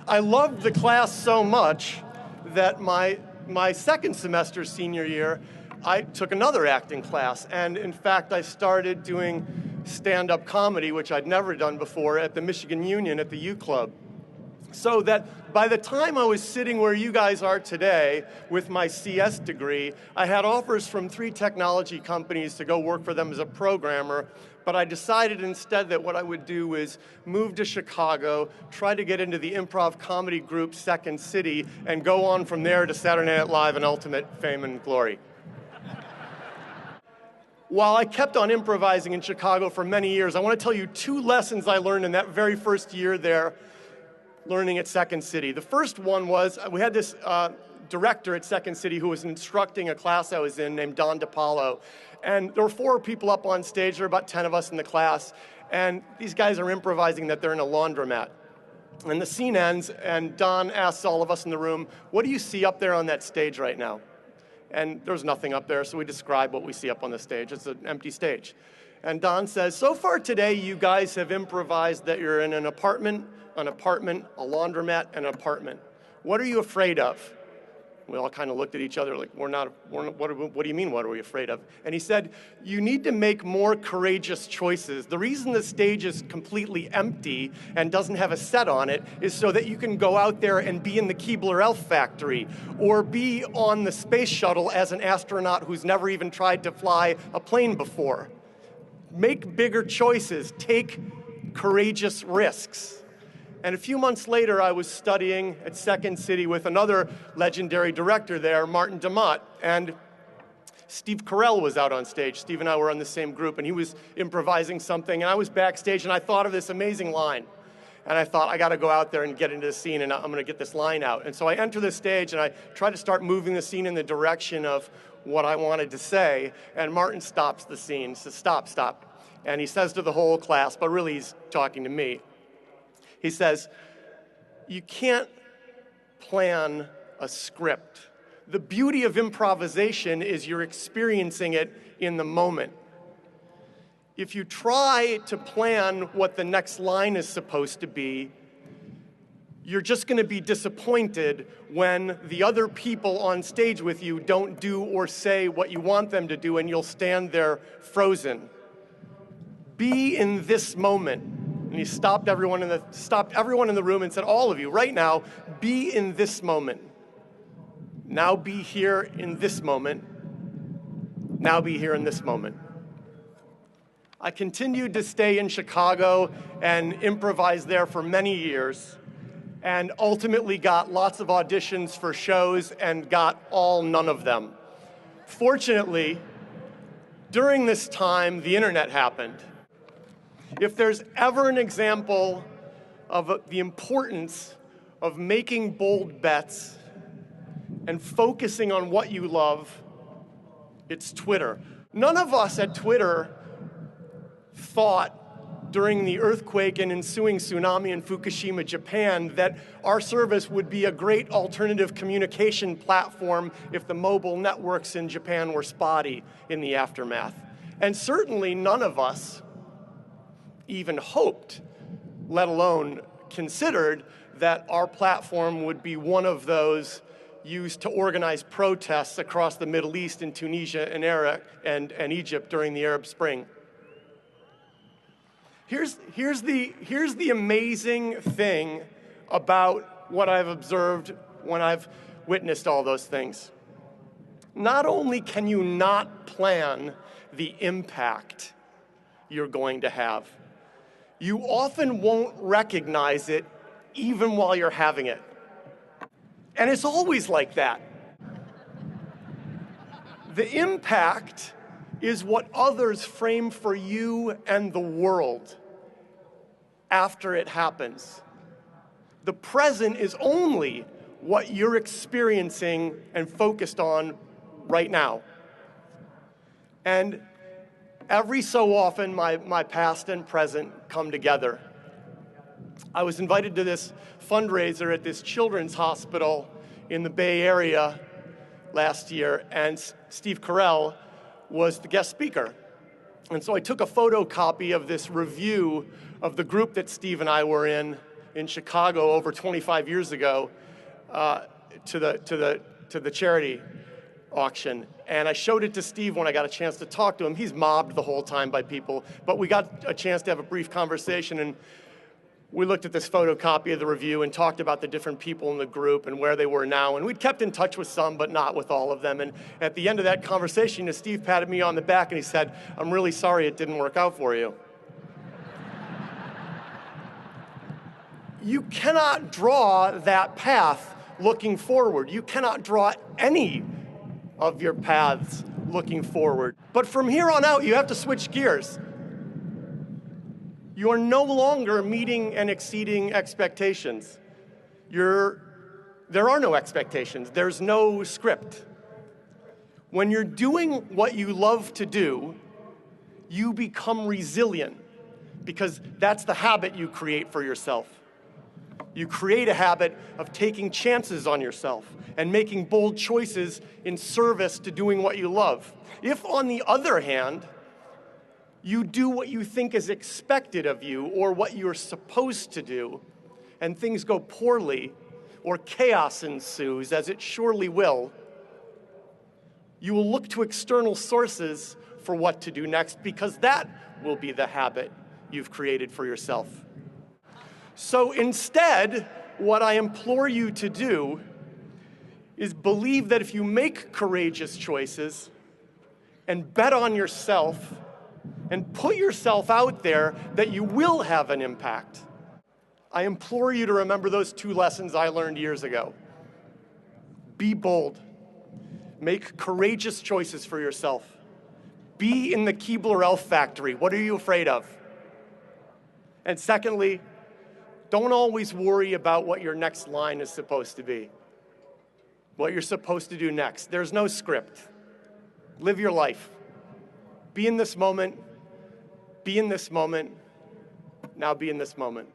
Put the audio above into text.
I loved the class so much that my second semester senior year, I took another acting class. And in fact, I started doing stand-up comedy, which I'd never done before, at the Michigan Union at the U Club. So that by the time I was sitting where you guys are today with my CS degree, I had offers from 3 technology companies to go work for them as a programmer, but I decided instead that what I would do is move to Chicago, try to get into the improv comedy group Second City, and go on from there to Saturday Night Live and ultimate fame and glory. While I kept on improvising in Chicago for many years, I want to tell you 2 lessons I learned in that very first year there, learning at Second City. The first one was, we had this director at Second City who was instructing a class I was in named Don DiPaolo. And there were 4 people up on stage, there were about 10 of us in the class, and these guys are improvising that they're in a laundromat. And the scene ends, and Don asks all of us in the room, what do you see up there on that stage right now? And there's nothing up there, so we describe what we see up on the stage. It's an empty stage. And Don says, so far today, you guys have improvised that you're in an apartment, a laundromat, and an apartment. What are you afraid of? We all kind of looked at each other like, what do you mean, what are we afraid of? And he said, you need to make more courageous choices. The reason the stage is completely empty and doesn't have a set on it is so that you can go out there and be in the Keebler Elf factory or be on the space shuttle as an astronaut who's never even tried to fly a plane before. Make bigger choices, take courageous risks. And a few months later, I was studying at Second City with another legendary director there, Martin DeMott, and Steve Carell was out on stage. Steve and I were on the same group, and he was improvising something, and I was backstage, and I thought of this amazing line. And I thought, I gotta go out there and get into the scene, and I'm gonna get this line out. And so I enter the stage, and I try to start moving the scene in the direction of what I wanted to say, and Martin stops the scene, says, stop, stop. And he says to the whole class, but really he's talking to me, he says, you can't plan a script. The beauty of improvisation is you're experiencing it in the moment. If you try to plan what the next line is supposed to be, you're just going to be disappointed when the other people on stage with you don't do or say what you want them to do, and you'll stand there frozen. Be in this moment. And he stopped everyone in the room and said, all of you, right now, be in this moment. Now be here in this moment. Now be here in this moment. I continued to stay in Chicago and improvise there for many years, and ultimately got lots of auditions for shows and got none of them. Fortunately, during this time, the internet happened. If there's ever an example of the importance of making bold bets and focusing on what you love, it's Twitter. None of us at Twitter thought during the earthquake and ensuing tsunami in Fukushima, Japan, that our service would be a great alternative communication platform if the mobile networks in Japan were spotty in the aftermath. And certainly none of us even hoped, let alone considered, that our platform would be one of those used to organize protests across the Middle East in Tunisia and Iraq and Egypt during the Arab Spring. Here's the amazing thing about what I've observed when I've witnessed all those things. Not only can you not plan the impact you're going to have, you often won't recognize it even while you're having it. And it's always like that. The impact is what others frame for you and the world after it happens. The present is only what you're experiencing and focused on right now. And every so often, my past and present come together. I was invited to this fundraiser at this children's hospital in the Bay Area last year, and Steve Carell was the guest speaker. And so I took a photocopy of this review of the group that Steve and I were in in Chicago over 25 years ago to the charity auction. And I showed it to Steve when I got a chance to talk to him. He's mobbed the whole time by people, but we got a chance to have a brief conversation, and we looked at this photocopy of the review and talked about the different people in the group and where they were now. And we'd kept in touch with some, but not with all of them. And at the end of that conversation, Steve patted me on the back and he said, "I'm really sorry it didn't work out for you." You cannot draw that path looking forward. You cannot draw any of your paths looking forward. But from here on out, you have to switch gears. You are no longer meeting and exceeding expectations. There are no expectations. There's no script. When you're doing what you love to do, you become resilient because that's the habit you create for yourself. You create a habit of taking chances on yourself and making bold choices in service to doing what you love. If, on the other hand, you do what you think is expected of you or what you're supposed to do, and things go poorly or chaos ensues, as it surely will, you will look to external sources for what to do next because that will be the habit you've created for yourself. So instead, what I implore you to do is believe that if you make courageous choices and bet on yourself and put yourself out there, that you will have an impact. I implore you to remember those 2 lessons I learned years ago. Be bold. Make courageous choices for yourself. Be in the Keebler-Elf factory. What are you afraid of? And secondly, don't always worry about what your next line is supposed to be, what you're supposed to do next. There's no script. Live your life. Be in this moment. Be in this moment. Now be in this moment.